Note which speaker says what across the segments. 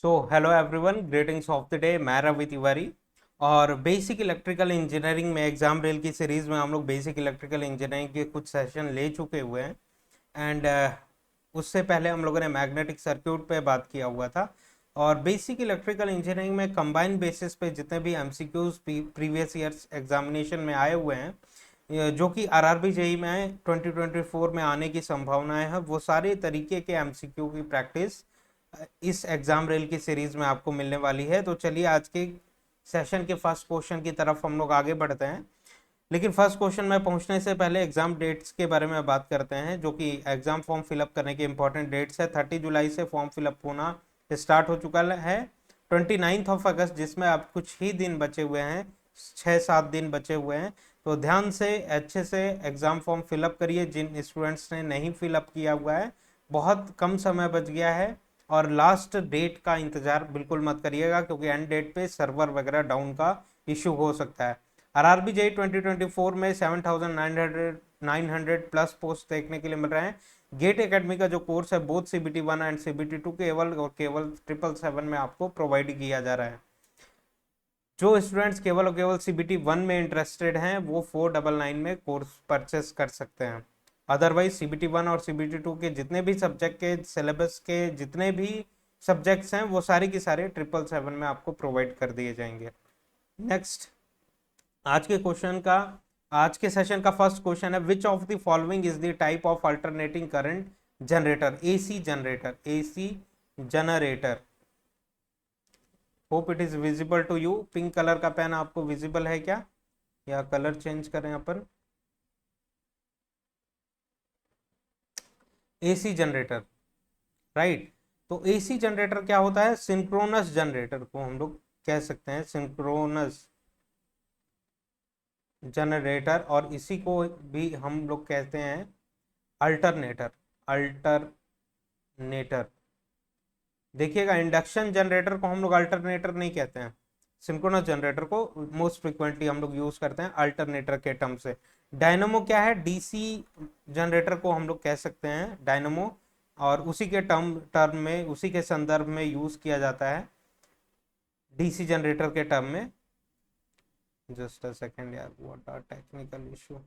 Speaker 1: So hello everyone, greetings of the day. मैं रवि तिवारी और basic electrical engineering में exam rail की सीरीज़ में हम लोग बेसिक इलेक्ट्रिकल इंजीनियरिंग के कुछ सेशन ले चुके हुए हैं। एंड उससे पहले हम लोगों ने मैग्नेटिक सर्क्यूट पे बात किया हुआ था। और बेसिक इलेक्ट्रिकल इंजीनियरिंग में कंबाइंड बेसिस पे जितने भी एमसीक्यूज प्रीवियस ईयर्स एग्जामिनेशन में आए हुए हैं, जो कि आरआरबी जेई में 2024 में आने की संभावनाएं हैं, वो सारे तरीके के एमसीक्यू की प्रैक्टिस इस एग्जाम रेल की सीरीज में आपको मिलने वाली है। तो चलिए आज के सेशन के फर्स्ट क्वेश्चन की तरफ हम लोग आगे बढ़ते हैं। लेकिन फर्स्ट क्वेश्चन में पहुंचने से पहले एग्जाम डेट्स के बारे में बात करते हैं, जो कि एग्जाम फॉर्म फिलअप करने के इंपॉर्टेंट डेट्स है। 30 जुलाई से फॉर्म फिलअप होना स्टार्ट हो चुका है। 29 अगस्त, जिसमें अब कुछ ही दिन बचे हुए हैं, 6-7 दिन बचे हुए हैं। तो ध्यान से अच्छे से एग्जाम फॉर्म फिलअप करिए। जिन स्टूडेंट्स ने नहीं फिलअप किया हुआ है, बहुत कम समय बच गया है। और लास्ट डेट का इंतजार बिल्कुल मत करिएगा, क्योंकि एंड डेट पे सर्वर वगैरह डाउन का इशू हो सकता है। आरआरबी जेई 2024 में 7,900 प्लस पोस्ट देखने के लिए मिल रहे हैं। गेट एकेडमी का जो कोर्स है, बोथ CBT 1 एंड CBT 2 केवल और केवल 777 में आपको प्रोवाइड किया जा रहा है। जो स्टूडेंट्स केवल और केवल CBT 1 में इंटरेस्टेड हैं, वो 499 में कोर्स परचेस कर सकते हैं। अदरवाइज CBT 1 और CBT 2 के जितने भी सब्जेक्ट के सिलेबस के जितने भी सब्जेक्ट्स हैं, वो सारे के सारे 777 में आपको प्रोवाइड कर दिए जाएंगे। नेक्स्ट, आज के सेशन का फर्स्ट क्वेश्चन है, which of the following is the type of alternating current generator? AC generator. Hope it is visible to you. Pink colour का पेन आपको विजिबल है क्या, या कलर चेंज करें अपन? AC generator, right. तो एसी जनरेटर क्या होता है? सिंक्रोनस जनरेटर को हम लोग कह सकते हैं सिंक्रोनस जनरेटर, और इसी को भी हम लोग कहते हैं अल्टरनेटर। अल्टरनेटर, देखिएगा, इंडक्शन जनरेटर को हम लोग अल्टरनेटर नहीं कहते हैं। सिंक्रोनस जनरेटर को मोस्ट फ्रिक्वेंटली हम लोग यूज करते हैं अल्टरनेटर के टर्म से। डायनमो क्या है? डीसी जनरेटर को हम लोग कह सकते हैं डायनमो, और उसी के टर्म टर्म में, उसी के संदर्भ में यूज किया जाता है डीसी जनरेटर के टर्म में। जस्ट अ सेकेंड यार, what are technical issue,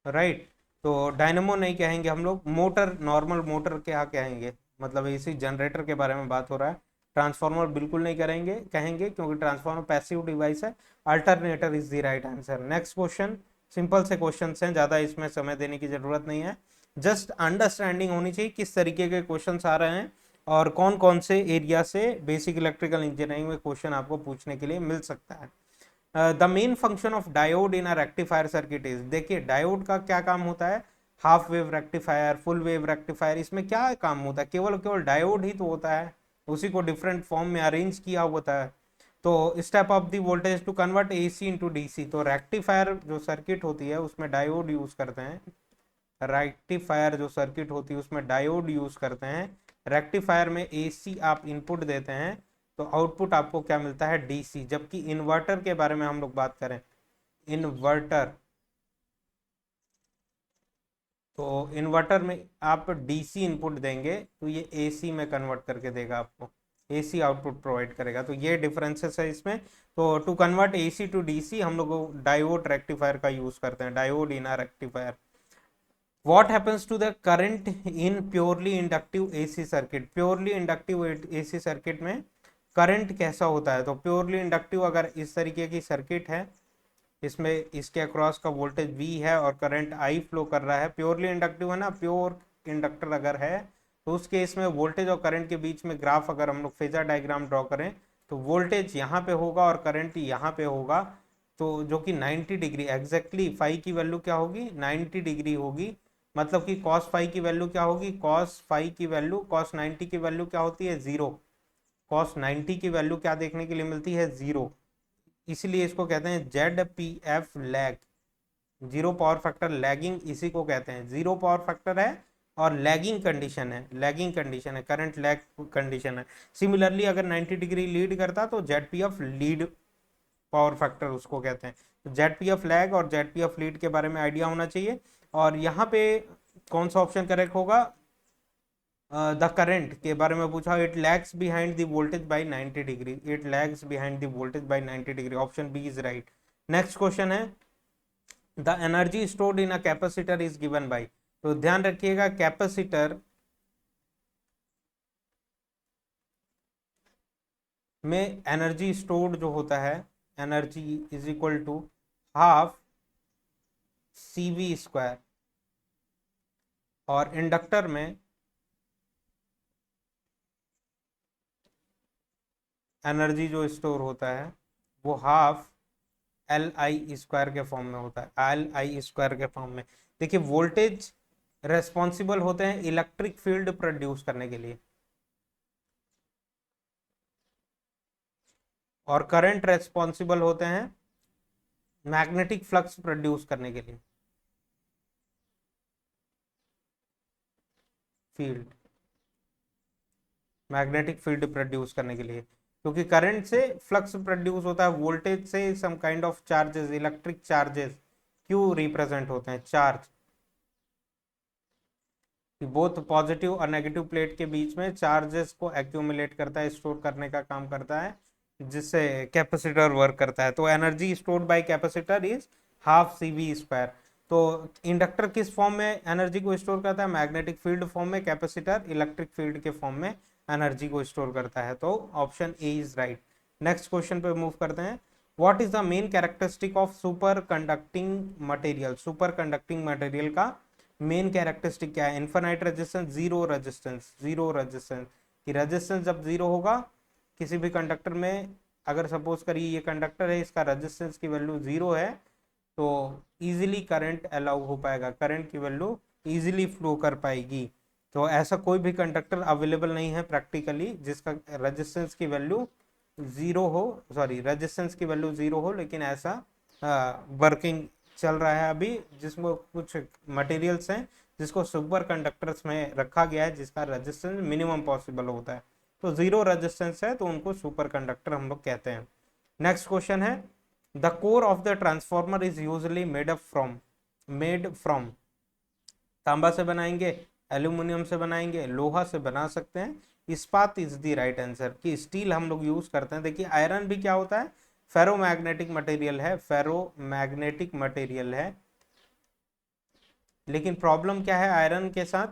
Speaker 1: right. तो डायनमो नहीं कहेंगे हम लोग, मोटर, नॉर्मल मोटर क्या कहेंगे? मतलब एसी जनरेटर के बारे में बात हो रहा है। ट्रांसफार्मर बिल्कुल नहीं करेंगे कहेंगे, क्योंकि ट्रांसफार्मर पैसिव डिवाइस है। Alternator is the right answer. Next question, simple से क्वेश्चन हैं, ज़्यादा इसमें समय देने की जरूरत नहीं है। जस्ट अंडरस्टैंडिंग होनी चाहिए किस तरीके के क्वेश्चन आ रहे हैं और कौन कौन से एरिया से बेसिक इलेक्ट्रिकल इंजीनियरिंग में क्वेश्चन आपको पूछने के लिए मिल सकता है। The main function of diode in a rectifier circuit is, देखिए डायोड का क्या काम होता है? Half wave rectifier, full wave rectifier, इसमें क्या काम होता है? केवल केवल डायोड ही तो होता है, उसी को डिफरेंट फॉर्म में अरेंज किया होता है। तो step of the voltage to convert AC into DC, तो रेक्टिफायर जो सर्किट होती है उसमें डायोड यूज करते हैं। रेक्टिफायर जो सर्किट होती है उसमें डायोड यूज करते हैं। रेक्टिफायर में AC आप इनपुट देते हैं, तो आउटपुट आपको क्या मिलता है? DC। जबकि इन्वर्टर के बारे में हम लोग बात करें, इन्वर्टर, तो इन्वर्टर में आप DC इनपुट देंगे तो ये AC में कन्वर्ट करके देगा आपको, AC आउटपुट प्रोवाइड करेगा। तो ये डिफरेंसेस है इसमें। तो to convert AC to DC हम लोग डायोड रेक्टिफायर का यूज करते हैं, diode in a rectifier. What happens to the current in purely inductive AC circuit? Purely inductive AC circuit में करंट कैसा होता है? तो प्योरली इंडक्टिव अगर इस तरीके की सर्किट है, इसमें इसके अक्रॉस का वोल्टेज V है और करंट I फ्लो कर रहा है, प्योरली इंडक्टिव है ना, प्योर इंडक्टर अगर है, तो उस केस में वोल्टेज और करंट के बीच में ग्राफ अगर हम लोग फेजर डायग्राम ड्रॉ करें, तो वोल्टेज यहाँ पे होगा और करंट यहाँ पे होगा। तो जो कि 90 डिग्री एग्जैक्टली, फाई की वैल्यू क्या होगी? 90 डिग्री होगी। मतलब कि कॉस फाई की वैल्यू क्या होगी? कॉस फाई की वैल्यू, कॉस 90 की वैल्यू क्या होती है? 0। कॉस 90 की वैल्यू क्या देखने के लिए मिलती है? 0। इसलिए इसको कहते हैं ZPF lag, zero power factor lagging, इसी को कहते हैं। जीरो पावर फैक्टर है और लैगिंग कंडीशन है, लैगिंग कंडीशन है, करंट लैग कंडीशन है। सिमिलरली अगर 90 डिग्री लीड करता तो ZPF लीड पावर फैक्टर उसको कहते हैं। तो ZPF लैग और ZPF लीड के बारे में आइडिया होना चाहिए। और यहाँ पे कौन सा ऑप्शन करेक्ट होगा? द करंट के बारे में पूछा, it lags behind the voltage by 90 degree, it lags behind the voltage by 90 degree, option B is right. Next question है the energy stored in a capacitor is given by, तो ध्यान रखिएगा capacitor में energy stored जो होता है, energy is equal to half CV², और inductor में एनर्जी जो स्टोर होता है वो हाफ LI² के फॉर्म में होता है, LI² के फॉर्म में। देखिए वोल्टेज रेस्पॉन्सिबल होते हैं इलेक्ट्रिक फील्ड प्रोड्यूस करने के लिए, और करंट रेस्पॉन्सिबल होते हैं मैग्नेटिक फ्लक्स प्रोड्यूस करने के लिए, फील्ड, मैग्नेटिक फील्ड प्रोड्यूस करने के लिए, क्योंकि करंट से फ्लक्स प्रोड्यूस होता है, वोल्टेज से some kind of charges, electric charges क्यों रिप्रेजेंट होते हैं, चार्ज, बोथ पॉजिटिव और नेगेटिव प्लेट के बीच में चार्जेस को एक्यूमुलेट करता है, स्टोर करने का काम करता है, जिससे कैपेसिटर वर्क करता है। तो energy stored bye capacitor is half CV²। तो इंडक्टर किस फॉर्म में एनर्जी को स्टोर करता है, मैग्नेटिक फील्ड फॉर्म में, कैपेसिटर इलेक्ट्रिक फील्ड के फॉर्म में एनर्जी को स्टोर करता है, तो option A is right. Next question पे मूव करते हैं, what is the main characteristic of super conducting material, super conducting material का मेन कैरेक्टरिस्टिक क्या है, infinite resistance, zero resistance, zero resistance, कि रेजिस्टेंस जब जीरो होगा किसी भी कंडक्टर में, अगर सपोज करिए ये कंडक्टर है, इसका रेजिस्टेंस की वैल्यू जीरो है, तो इजीली करंट अलाउ हो पाएगा, करंट की वैल्यू इजीली फ्लो कर पाएगी। तो ऐसा कोई भी कंडक्टर अवेलेबल नहीं है प्रैक्टिकली जिसका रेजिस्टेंस की वैल्यू जीरो हो, सॉरी रेजिस्टेंस की वैल्यू जीरो हो, लेकिन ऐसा वर्किंग चल रहा है अभी, जिसमें कुछ मटेरियल्स हैं जिसको सुपर कंडक्टर्स में रखा गया है जिसका रेजिस्टेंस मिनिमम पॉसिबल होता है, तो जीरो रेजिस्टेंस है तो उनको सुपर कंडक्टर हम लोग कहते हैं। नेक्स्ट क्वेश्चन है the core of the transformer is usually made from, तांबा से बनाएंगे, एल्यूमिनियम से बनाएंगे, लोहा से बना सकते हैं, इस्पात इज द राइट आंसर, कि स्टील हम लोग यूज करते हैं। देखिए आयरन भी क्या होता है, फेरोमैग्नेटिक मटेरियल है, फेरोमैग्नेटिक मटेरियल है, लेकिन प्रॉब्लम क्या है आयरन के साथ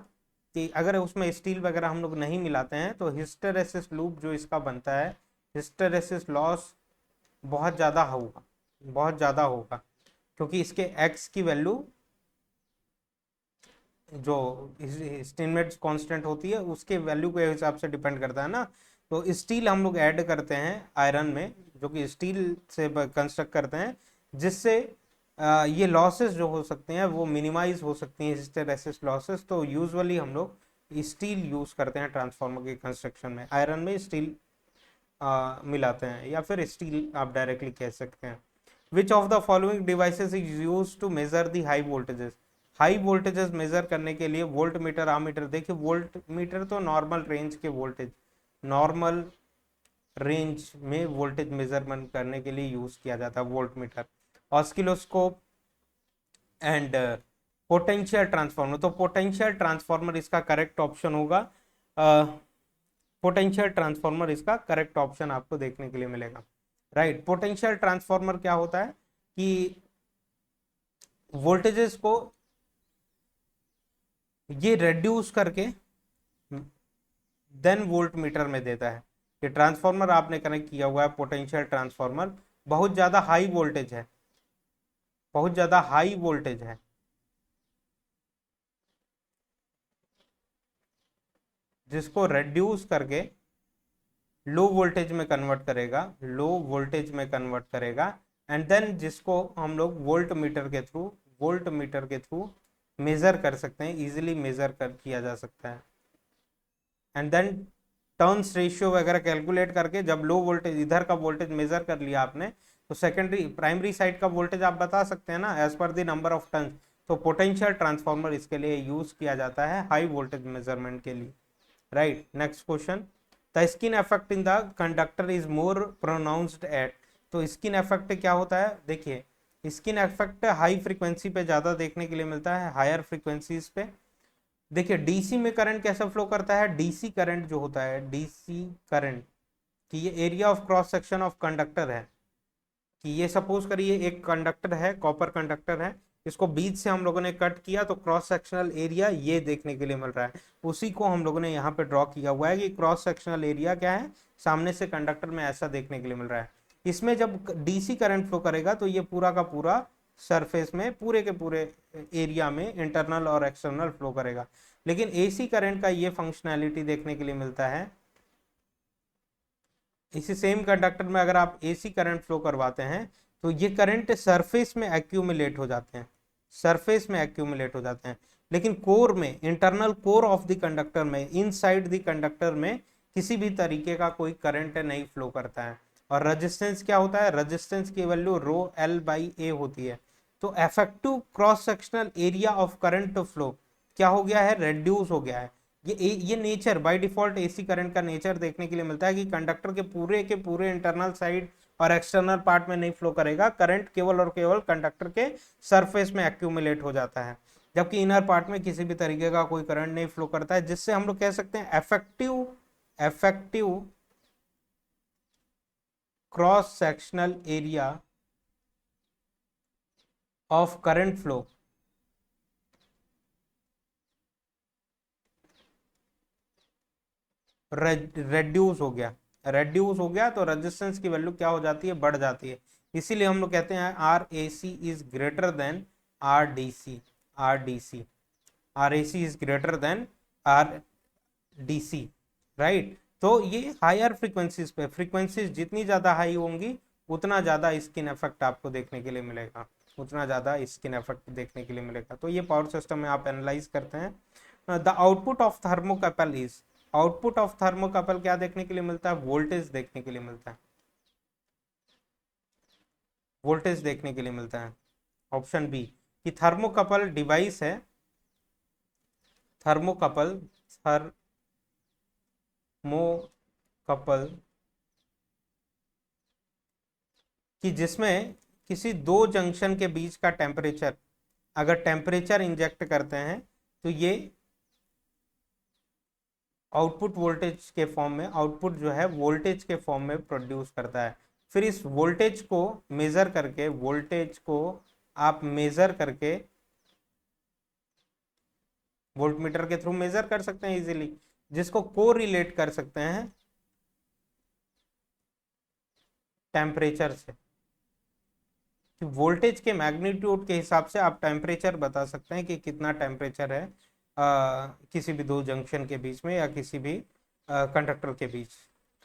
Speaker 1: कि अगर उसमें स्टील वगैरह हम लोग नहीं मिलाते हैं तो हिस्टेरेसिस लूप जो इसका बनता है, हिस्टेरेसिस लॉस बहुत ज़्यादा होगा, बहुत ज़्यादा होगा, क्योंकि इसके एक्स की वैल्यू जो स्टीनमेट्स कांस्टेंट होती है उसके वैल्यू के हिसाब से डिपेंड करता है ना। तो स्टील हम लोग ऐड करते हैं आयरन में, जो कि स्टील से कंस्ट्रक्ट करते हैं, जिससे ये लॉसेस जो हो सकते हैं वो मिनिमाइज हो सकती हैं, हिस्टेरेसिस लॉसेस। तो यूजुअली हम लोग स्टील यूज करते हैं ट्रांसफार्मर के कंस्ट्रक्शन में, आयरन में स्टील मिलाते हैं, या फिर स्टील आप डायरेक्टली कह सकते हैं। Which of the following devices is use to measure the high voltages, high voltages measure करने के लिए वोल्ट मीटर, आमीटर। देखिए वोल्ट मीटर तो नॉर्मल रेंज के वोल्टेज, नॉर्मल रेंज में वोल्टेज मेजरमेंट करने के लिए यूज किया जाता है voltmeter. Oscilloscope and potential transformer, तो पोटेंशियल ट्रांसफार्मर इसका करेक्ट ऑप्शन होगा, पोटेंशियल ट्रांसफार्मर इसका करेक्ट ऑप्शन आपको देखने के लिए मिलेगा, राइट। पोटेंशियल ट्रांसफार्मर क्या होता है कि वोल्टेजेस को ये रेड्यूस करके देन वोल्ट मीटर में देता है। ये ट्रांसफार्मर आपने कनेक्ट किया हुआ है पोटेंशियल ट्रांसफार्मर, बहुत ज्यादा हाई वोल्टेज है, बहुत ज्यादा हाई वोल्टेज है, जिसको रेड्यूस करके लो वोल्टेज में कन्वर्ट करेगा, लो वोल्टेज में कन्वर्ट करेगा, एंड देन जिसको हम लोग वोल्ट मीटर के थ्रू, वोल्ट मीटर के थ्रू मेजर कर सकते हैं, इजीली मेजर कर किया जा सकता है। एंड देन टर्न्स रेशियो वगैरह कैलकुलेट करके जब लो वोल्टेज, इधर का वोल्टेज मेजर कर लिया आपने, तो सेकेंडरी प्राइमरी साइड का वोल्टेज आप बता सकते हैं ना as per the number of turns. तो पोटेंशियल ट्रांसफार्मर इसके लिए यूज किया जाता है हाई वोल्टेज मेजरमेंट के लिए, right. Next question, the skin effect in the conductor is more pronounced at, तो स्किन इफेक्ट क्या होता है, देखिए स्किन इफेक्ट हाई फ्रीक्वेंसी पे ज़्यादा देखने के लिए मिलता है, हायर फ्रीक्वेंसीज पे, देखिए डीसी में करंट कैसा फ्लो करता है, डीसी करंट जो होता है, डीसी करंट कि ये area of cross section of conductor है, कि ये सपोज करिए एक कंडक्टर है, कॉपर कंडक्टर है, इसको बीच से हम लोगों ने कट किया तो क्रॉस सेक्शनल एरिया ये देखने के लिए मिल रहा है। उसी को हम लोगों ने यहाँ पे ड्रॉ किया हुआ है कि क्रॉस सेक्शनल एरिया क्या है, सामने से कंडक्टर में ऐसा देखने के लिए मिल रहा है। इसमें जब डीसी करंट फ्लो करेगा तो ये पूरा का पूरा सरफेस में पूरे के पूरे एरिया में इंटरनल और एक्सटर्नल फ्लो करेगा। लेकिन एसी करंट का ये फंक्शनैलिटी देखने के लिए मिलता है, इसी सेम कंडक्टर में अगर आप एसी करंट फ्लो करवाते हैं तो ये करंट सरफेस में एक्यूमुलेट हो जाते हैं, सरफेस में एक्यूमुलेट हो जाते हैं। लेकिन कोर में, internal core of the conductor में, इनसाइड द कंडक्टर में किसी भी तरीके का कोई करंट नहीं फ्लो करता है। और रेजिस्टेंस क्या होता है, रेजिस्टेंस की वैल्यू रो एल बाई ए होती है। तो effective cross sectional area of current flow क्या हो गया है, रेड्यूस हो गया है। ये nature by default AC current का नेचर देखने के लिए मिलता है कि कंडक्टर के पूरे इंटरनल साइड और एक्सटर्नल पार्ट में नहीं फ्लो करेगा, करंट केवल और केवल कंडक्टर के सरफेस में एक्यूमुलेट हो जाता है, जबकि इनर पार्ट में किसी भी तरीके का कोई करंट नहीं फ्लो करता है, जिससे हम लोग कह सकते हैं effective effective cross sectional area of current flow reduce हो गया, रेड्यूस हो गया तो रेजिस्टेंस की वैल्यू क्या हो जाती है, बढ़ जाती है। इसीलिए हम लोग कहते हैं R A C is greater than R D C, R D C, R A C is greater than R D C, right. तो ये हायर फ्रीक्वेंसीज पे, फ्रीक्वेंसीज जितनी ज्यादा हाई होंगी उतना ज्यादा स्किन इफेक्ट आपको देखने के लिए मिलेगा, उतना ज्यादा स्किन इफेक्ट देखने के लिए मिलेगा। तो ये पावर सिस्टम में आप एनालाइज करते हैं। The output of thermocouple is, output of thermocouple क्या देखने के लिए मिलता है, वोल्टेज देखने के लिए मिलता है, वोल्टेज देखने के लिए मिलता है। ऑप्शन बी कि थर्मोकपल डिवाइस है, थर्मोकपल, थर्मोकपल कि जिसमें किसी दो जंक्शन के बीच का टेम्परेचर, अगर टेम्परेचर इंजेक्ट करते हैं तो ये आउटपुट वोल्टेज के फॉर्म में, आउटपुट जो है वोल्टेज के फॉर्म में प्रोड्यूस करता है। फिर इस वोल्टेज को मेजर करके, वोल्टेज को आप मेजर करके वोल्टमीटर के थ्रू मेजर कर सकते हैं इजीली, जिसको को रिलेट कर सकते हैं टेम्परेचर से। वोल्टेज के मैग्नीट्यूड के हिसाब से आप टेम्परेचर बता सकते हैं कि कितना टेम्परेचर है किसी भी दो जंक्शन के बीच में या किसी भी कंडक्टर के बीच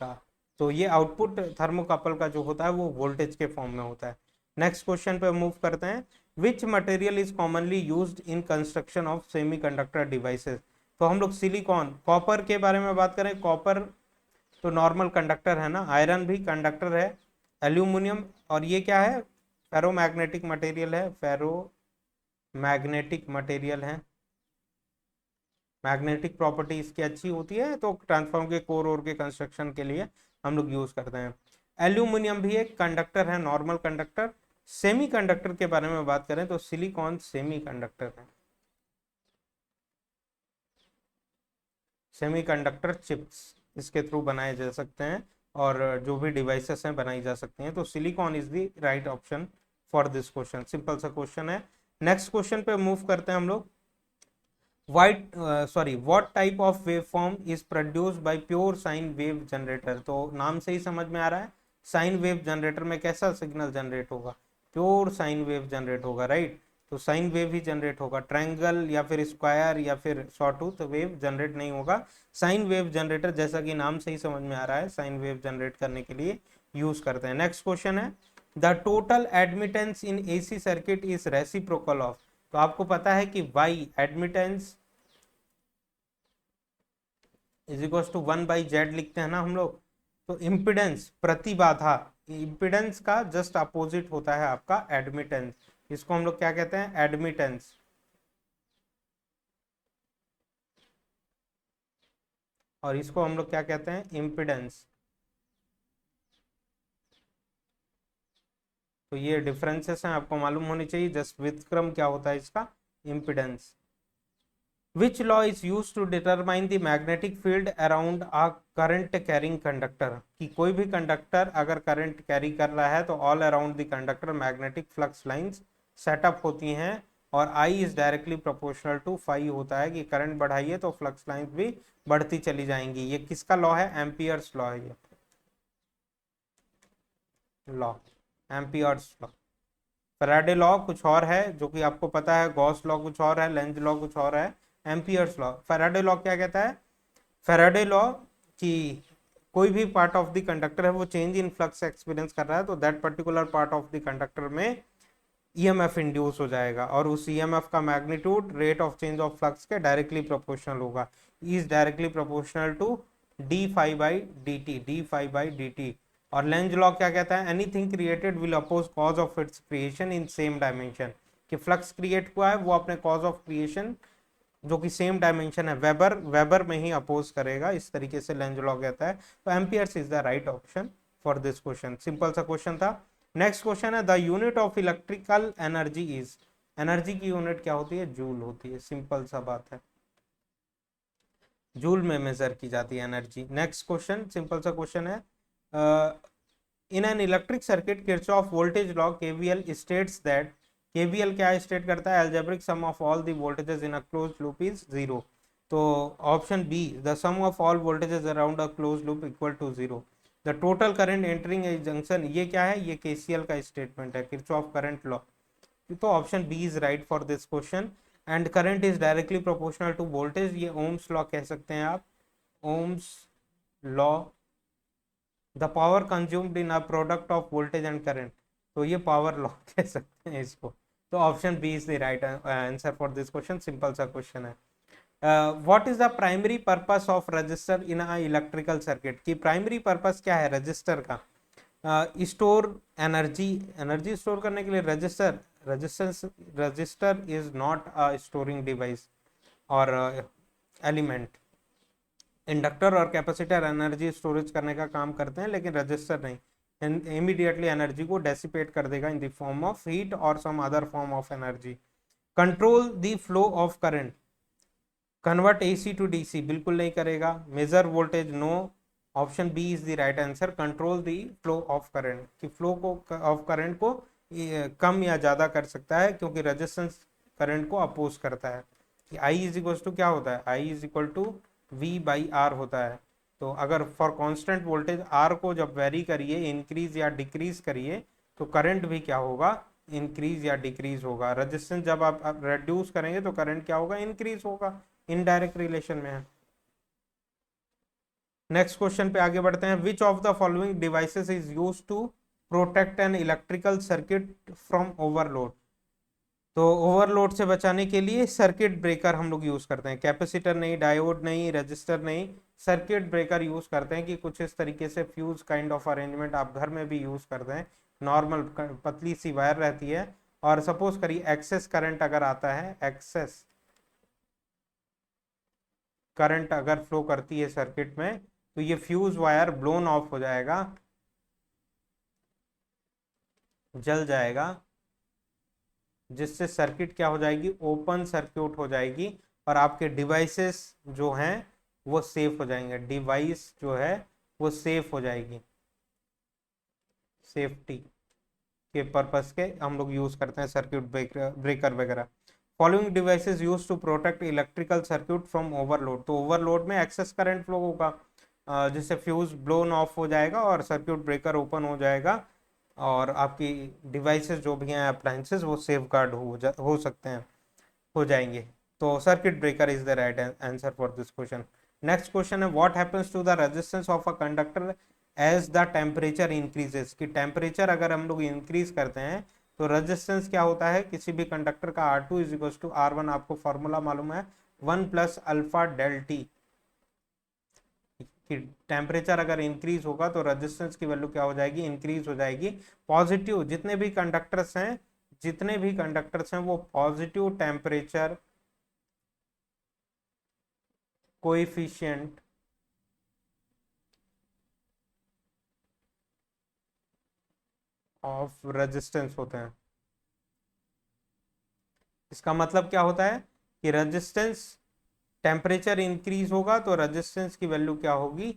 Speaker 1: का। तो ये आउटपुट थर्मोकपल का जो होता है वो वोल्टेज के फॉर्म में होता है। नेक्स्ट क्वेश्चन पे मूव करते हैं। Which material is commonly used in construction of semiconductor devices. तो हम लोग सिलिकॉन, कॉपर के बारे में बात करें, कॉपर तो नॉर्मल कंडक्टर है ना, आयरन भी कंडक्टर है, एल्यूमिनियम, और ये क्या है, फेरोमैग्नेटिक मटेरियल है, फेरो मैग्नेटिक मटेरियल है, मैग्नेटिक प्रॉपर्टी इसकी अच्छी होती है, तो ट्रांसफॉर्म के कोर और के कंस्ट्रक्शन के लिए हम लोग यूज करते हैं। एल्यूमिनियम भी एक कंडक्टर है, नॉर्मल कंडक्टर। सेमी कंडक्टर के बारे में बात करें तो सिलिकॉन सेमी कंडक्टर है, सेमी कंडक्टर चिप्स इसके थ्रू बनाए जा सकते हैं और जो भी डिवाइसेस हैं बनाई जा सकती हैं। तो silicon is the right option for this question, simple सा क्वेश्चन है। नेक्स्ट क्वेश्चन पे मूव करते हैं हम लोग। What type of wave form is produced by pure sine wave generator. तो नाम से ही समझ में आ रहा है, साइन वेव जनरेटर में कैसा सिग्नल जनरेट होगा, प्योर साइन वेव जनरेट होगा, राइट। तो साइन वेव ही जनरेट होगा, ट्रायंगल या फिर स्क्वायर या फिर सॉटूथ वेव जनरेट नहीं होगा। साइन वेव जनरेटर जैसा कि नाम से ही समझ में आ रहा है, साइन वेव जनरेट करने के लिए यूज करते हैं। नेक्स्ट क्वेश्चन है, the total admittance in AC circuit is reciprocal of. तो आपको पता है कि Y admittance is equal to 1/z लिखते हैं ना हम लोग। तो इम्पिडेंस, प्रतिबाधा, इम्पिडेंस का जस्ट अपोजिट होता है आपका एडमिटेंस। इसको हम लोग क्या कहते हैं, एडमिटेंस। और इसको हम लोग क्या कहते हैं, इम्पिडेंस। तो ये डिफरेंसेस हैं, आपको मालूम होनी चाहिए। जस्ट व्युत्क्रम क्या होता है इसका, impedance. Which law is used to determine the magnetic field around a current carrying conductor? कि कोई भी कंडक्टर अगर करंट कैरी कर रहा है तो all around the conductor magnetic flux lines setup होती हैं, और I is directly proportional to phi होता है कि करंट बढ़ाइए तो फ्लक्स लाइंस भी बढ़ती चली जाएंगी। ये किसका लॉ है? एम्पियर्स लॉ है ये law, Ampere's law. Faraday law कुछ और है जो कि आपको पता है, गॉस लॉ कुछ और है, लेंज लॉ कुछ और है, एम्पियर्स लॉ। फैराडे लॉ क्या कहता है? फैराडे लॉ कि कोई भी पार्ट ऑफ द कंडक्टर है वो चेंज इन फ्लक्स एक्सपीरियंस कर रहा है तो that particular part of the conductor में ईएमएफ इंड्यूस हो जाएगा, और उस ईएमएफ का magnitude rate of change of flux के डायरेक्टली प्रोपोर्शनल होगा, is directly proportional to D five by D T, D five by D T. और Lenz law क्या कहता है? Anything created will oppose cause of its creation in same dimension, कि flux create हुआ है वो अपने कॉज ऑफ क्रिएशन जो कि सेम डायमेंशन है वेबर, वेबर में ही अपोज करेगा, इस तरीके से लेंज लॉ कहता है। तो amperes is the right option for this question. Simple सा क्वेश्चन था। नेक्स्ट क्वेश्चन है the unit of electrical energy is, energy की यूनिट क्या होती है? जूल होती है, सिंपल सा बात है, जूल में मेजर की जाती है एनर्जी। नेक्स्ट क्वेश्चन सिंपल सा क्वेश्चन है, in an electric circuit Kirchhoff voltage law KVL states that, KVL क्या स्टेट करता है? Algebraic sum of all the voltages in a closed loop is zero. तो option B, the sum of all voltages around a closed loop equal to zero. The total current entering a junction, ये क्या है? ये KCL का statement है, Kirchhoff current law. तो option B is right for this question. And current is directly proportional to voltage, ये Ohm's law कह सकते हैं आप, Ohm's law. The power consumed in a product of voltage and current, तो ये power law कह सकते हैं इसको। तो option B is the right answer for this question, simple सा क्वेश्चन है। What is the primary purpose of resistor in a electrical circuit, की प्राइमरी पर्पस क्या है रजिस्टर का? स्टोर एनर्जी, एनर्जी स्टोर करने के लिए register, resistance, register is not a storing device और एलिमेंट। इंडक्टर और कैपेसिटर एनर्जी स्टोरेज करने का काम करते हैं लेकिन रजिस्टर नहीं, इमीडिएटली एनर्जी को डेसिपेट कर देगा in the form of heat और some other form of energy. Control the flow of current, convert AC to DC, बिल्कुल नहीं करेगा। Measure voltage, no. Option B is the right answer, control the flow of current, कि flow को of current को कम या ज्यादा कर सकता है क्योंकि रेजिस्टेंस करंट को अपोज करता है। कि आई इज इक्वल टू क्या होता है? I is equal to V by R होता है। तो अगर फॉर कांस्टेंट वोल्टेज आर को जब वेरी करिए, इंक्रीज या डिक्रीज करिए, तो करंट भी क्या होगा? इंक्रीज या डिक्रीज होगा। रेजिस्टेंस जब आप रेड्यूस करेंगे तो करंट क्या होगा? इंक्रीज होगा, इनडायरेक्ट रिलेशन में है। नेक्स्ट क्वेश्चन पे आगे बढ़ते हैं। Which of the following devices is use to protect an electrical circuit from overload, तो ओवरलोड से बचाने के लिए सर्किट ब्रेकर हम लोग यूज करते हैं, कैपेसिटर नहीं, डायोड नहीं, रजिस्टर नहीं, सर्किट ब्रेकर यूज करते हैं। कि कुछ इस तरीके से फ्यूज काइंड ऑफ अरेंजमेंट आप घर में भी यूज करते हैं। नॉर्मल पतली सी वायर रहती है, और सपोज करिए एक्सेस करंट अगर आता है, एक्सेस करंट अगर फ्लो करती है सर्किट में, तो ये फ्यूज वायर ब्लोन ऑफ हो जाएगा, जल जाएगा, जिससे सर्किट क्या हो जाएगी? ओपन सर्क्यूट हो जाएगी, और आपके डिवाइसेस जो हैं वो सेफ हो जाएंगे, डिवाइस जो है वो सेफ हो जाएगी। सेफ्टी के पर्पस के हम लोग यूज करते हैं सर्किट ब्रेकर वगैरह। Following devices use to protect electrical circuit from overload, तो ओवरलोड में एक्सेस करंट फ्लो होगा, जिससे फ्यूज ब्लोन ऑफ हो जाएगा और सर्किट ब्रेकर ओपन हो जाएगा, और आपकी डिवाइसेस जो भी हैं अप्लायंसेस वो सेफ गार्ड हो सकते हैं, हो जाएंगे। तो circuit breaker is the right answer for this question. Next question है what happens to the resistance of a conductor as the temperature increases, कि टेम्परेचर अगर हम लोग इंक्रीज करते हैं तो रेजिस्टेंस क्या होता है किसी भी कंडक्टर का? R two is equal to R one, आपको फॉर्मूला मालूम है, one plus alpha del T. कि टेम्परेचर अगर इंक्रीज होगा तो रेजिस्टेंस की वैल्यू क्या हो जाएगी? इंक्रीज हो जाएगी। पॉजिटिव जितने भी कंडक्टर्स हैं, जितने भी कंडक्टर्स हैं वो positive temperature coefficient of resistance होते हैं। इसका मतलब क्या होता है? कि रेजिस्टेंस टेम्परेचर इंक्रीज होगा तो रेजिस्टेंस की वैल्यू क्या होगी,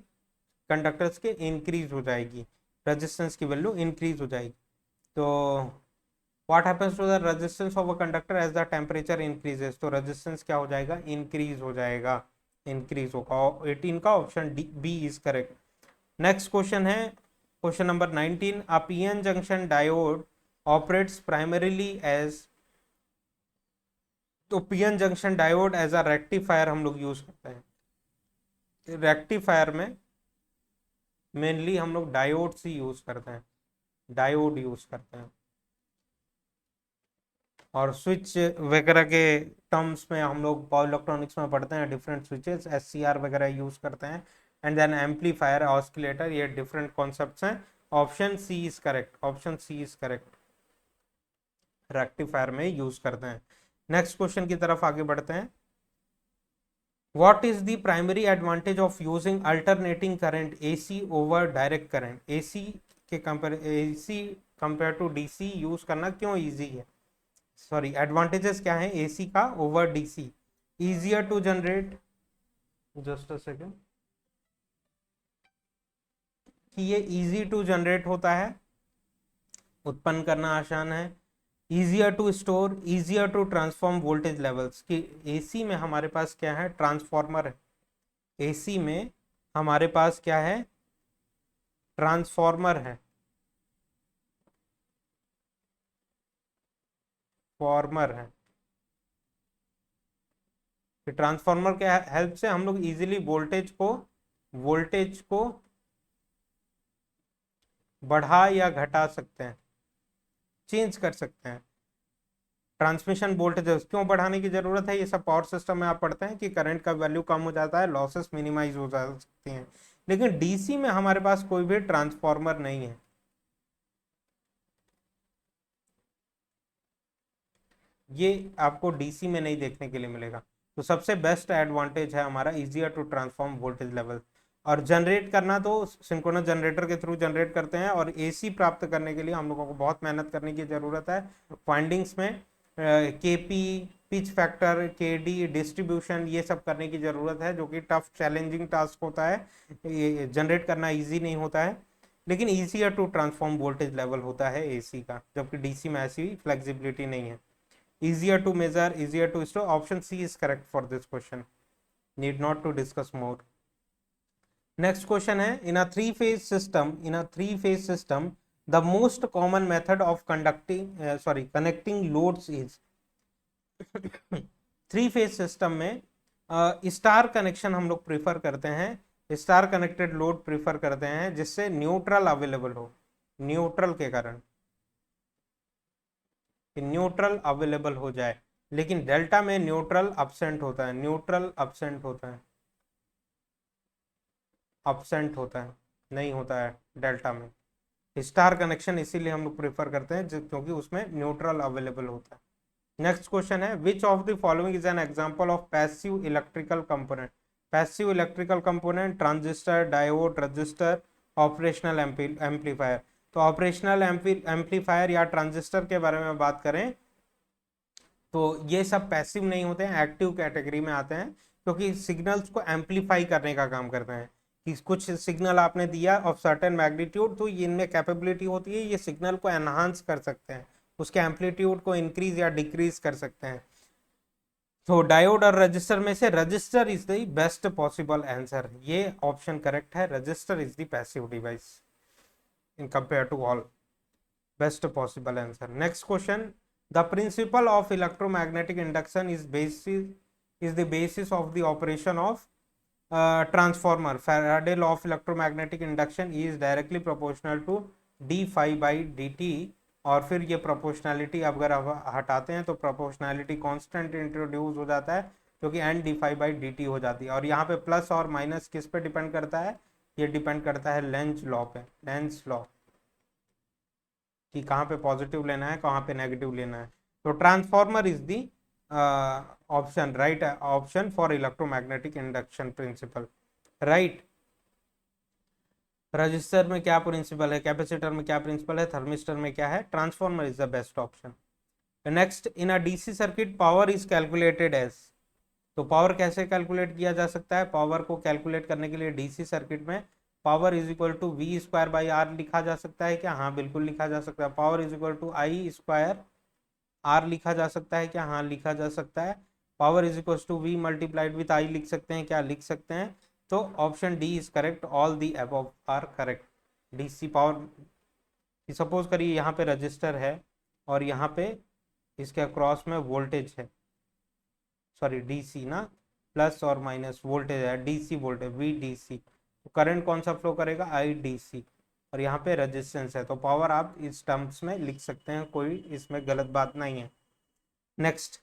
Speaker 1: कंडक्टर्स के इंक्रीज हो जाएगी, रेजिस्टेंस की वैल्यू इंक्रीज हो जाएगी। तो what happens to the resistance of a conductor as the temperature increases, तो रेजिस्टेंस क्या हो जाएगा, इंक्रीज हो जाएगा, इंक्रीज होगा। 18 का option D B is correct. Next question है question number 19, a PN junction diode operates primarily as, तो PN junction diode as a rectifier हम लोग यूज करते हैं। रेक्टिफायर में मेनली हम लोग डायोड ही यूज करते हैं, डायोड यूज करते हैं। और स्विच वगैरह के टर्म्स में हम लोग पावर इलेक्ट्रॉनिक्स में पढ़ते हैं, डिफरेंट स्विचेस एससीआर वगैरह यूज करते हैं। एंड देन एम्पलीफायर, ऑस्किलेटर, ये डिफरेंट कॉन्सेप्ट्स हैं। Option C is correct, option C is correct, rectifier में यूज करते हैं। नेक्स्ट क्वेश्चन की तरफ आगे बढ़ते हैं। What is the primary advantage of using alternating current AC over direct current? AC के कंपेयर टू DC यूज करना क्यों इजी है, सॉरी एडवांटेजेस क्या है AC का ओवर DC? Easier to generate, just a second, कि ये इजी टू जनरेट होता है, उत्पन्न करना आसान है। Easier to store, easier to transform voltage levels, कि AC में हमारे पास क्या है, ट्रांसफॉर्मर है। AC में हमारे पास क्या है, ट्रांसफॉर्मर है, फॉर्मर है। ट्रांसफॉर्मर के हेल्प से हम लोग इजीली वोल्टेज को बढ़ा या घटा सकते हैं, चेंज कर सकते हैं। ट्रांसमिशन वोल्टेज क्यों बढ़ाने की जरूरत है, ये सब पावर सिस्टम में आप पढ़ते हैं कि करंट का वैल्यू कम हो जाता है, लॉसेस मिनिमाइज हो जा सकती हैं। लेकिन DC में हमारे पास कोई भी ट्रांसफॉर्मर नहीं है, ये आपको DC में नहीं देखने के लिए मिलेगा। तो सबसे बेस्ट एडवांटेज है हमारा easier to transform voltage level. और जनरेट करना तो सिंक्रोनस जनरेटर के थ्रू जनरेट करते हैं, और AC प्राप्त करने के लिए हम लोगों को बहुत मेहनत करने की जरूरत है। फाइंडिंग्स में KP, pitch factor, KD, distribution, ये सब करने की जरूरत है, जो कि टफ चैलेंजिंग टास्क होता है। ये जनरेट करना ईजी नहीं होता है, लेकिन easier to transform voltage level होता है AC का, जबकि DC में ऐसी फ्लेक्सिबिलिटी नहीं है। easier to measure, easier to store, option C is correct for this question, need not to discuss more. Next question है, in a three phase system the most common method of connecting loads is three phase system में star connection हम लोग prefer करते हैं, star connected load prefer करते हैं, जिससे neutral available हो, न्यूट्रल के कारण न्यूट्रल अवेलेबल हो जाए। लेकिन डेल्टा में न्यूट्रल अब्सेंट होता है, न्यूट्रल अब्सेंट होता है, अब्सेंट होता है, नहीं होता है डेल्टा में। स्टार कनेक्शन इसीलिए हम लोग प्रेफर करते हैं क्योंकि उसमें न्यूट्रल अवेलेबल होता है। नेक्स्ट क्वेश्चन है, which of the following is an example of passive electrical component? Passive electrical component, transistor, diode, register, operational amplifier. तो ऑपरेशनल एम्पलीफायर या ट्रांजिस्टर के बारे में बात करें तो ये सब पैसिव नहीं होते हैं, एक्टिव कैटेगरी में आते हैं, क्योंकि सिग्नल्स को एम्पलीफाई करने का काम करते हैं। कि कुछ सिग्नल आपने दिया ऑफ सर्टेन मैग्नीट्यूड, तो इनमें कैपेबिलिटी होती है, ये सिग्नल को एनहांस कर सकते हैं, उसके एम्पलीट्यूड को इंक्रीज या डिक्रीज कर सकते हैं। तो डायोड और रजिस्टर में से resistor is the best possible answer, ये ऑप्शन करेक्ट है, resistor is the passive device in compare to all, best possible answer. Next question, the principle of electromagnetic induction is the basis of the operation of transformer. Faraday law of electromagnetic induction is directly proportional to d phi by dt, और फिर ये proportionality अगर हटाते हैं तो proportionality constant introduce हो जाता है, जो कि n d phi by dt हो जाती है। और यहाँ पे प्लस और माइनस किस पे डिपेंड करता है, ये डिपेंड करता है लेंज लॉ पे, लेंज लॉ, कि कहाँ पे पॉजिटिव लेना है कहाँ पे नेगेटिव लेना है। तो transformer is the option, right option for electromagnetic induction principal, right. Register में क्या प्रिंसिपल है, कैपेसिटर में क्या प्रिंसिपल है, थर्मिस्टर में क्या है, transformer is the best option. Next, in a DC circuit power is calculated as, तो पावर कैसे कैलकुलेट किया जा सकता है? पावर को कैलकुलेट करने के लिए डीसी सर्किट में power is equal to V square by R लिखा जा सकता है क्या? हाँ बिल्कुल लिखा जा सकता है। Power is equal to I square R लिखा जा सकता है क्या? हाँ लिखा जा सकता है। Power is equal to V multiplied with I लिख सकते हैं क्या? लिख सकते हैं। तो option D is correct, all the above are correct. DC power, suppose करिए यहाँ पे रजिस्टर है और यहाँ पे इसके अक्रॉस में वोल्टेज है, सॉरी डीसी ना, प्लस और माइनस वोल्टेज है, डीसी वोल्टेज वी डीसी, तो करंट कौन सा फ्लो करेगा? आई डीसी। और यहाँ पे रेजिस्टेंस है, तो पावर आप इस टर्म्स में लिख सकते हैं, कोई इसमें गलत बात नहीं है। Next,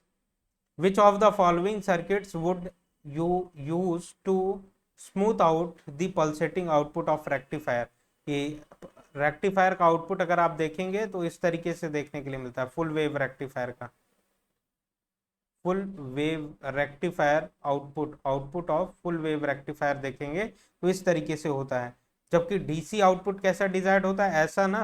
Speaker 1: which of the following circuits would you use to smooth out the pulsating output of rectifier? ये रेक्टिफायर का आउटपुट अगर आप देखेंगे तो इस तरीके से देखने के लिए मिलता है, फुल वेव रेक्टिफायर का, full wave rectifier output, output of full wave rectifier देखेंगे तो इस तरीके से होता है। जबकि डीसी आउटपुट कैसा डिजाइन होता है? ऐसा ना,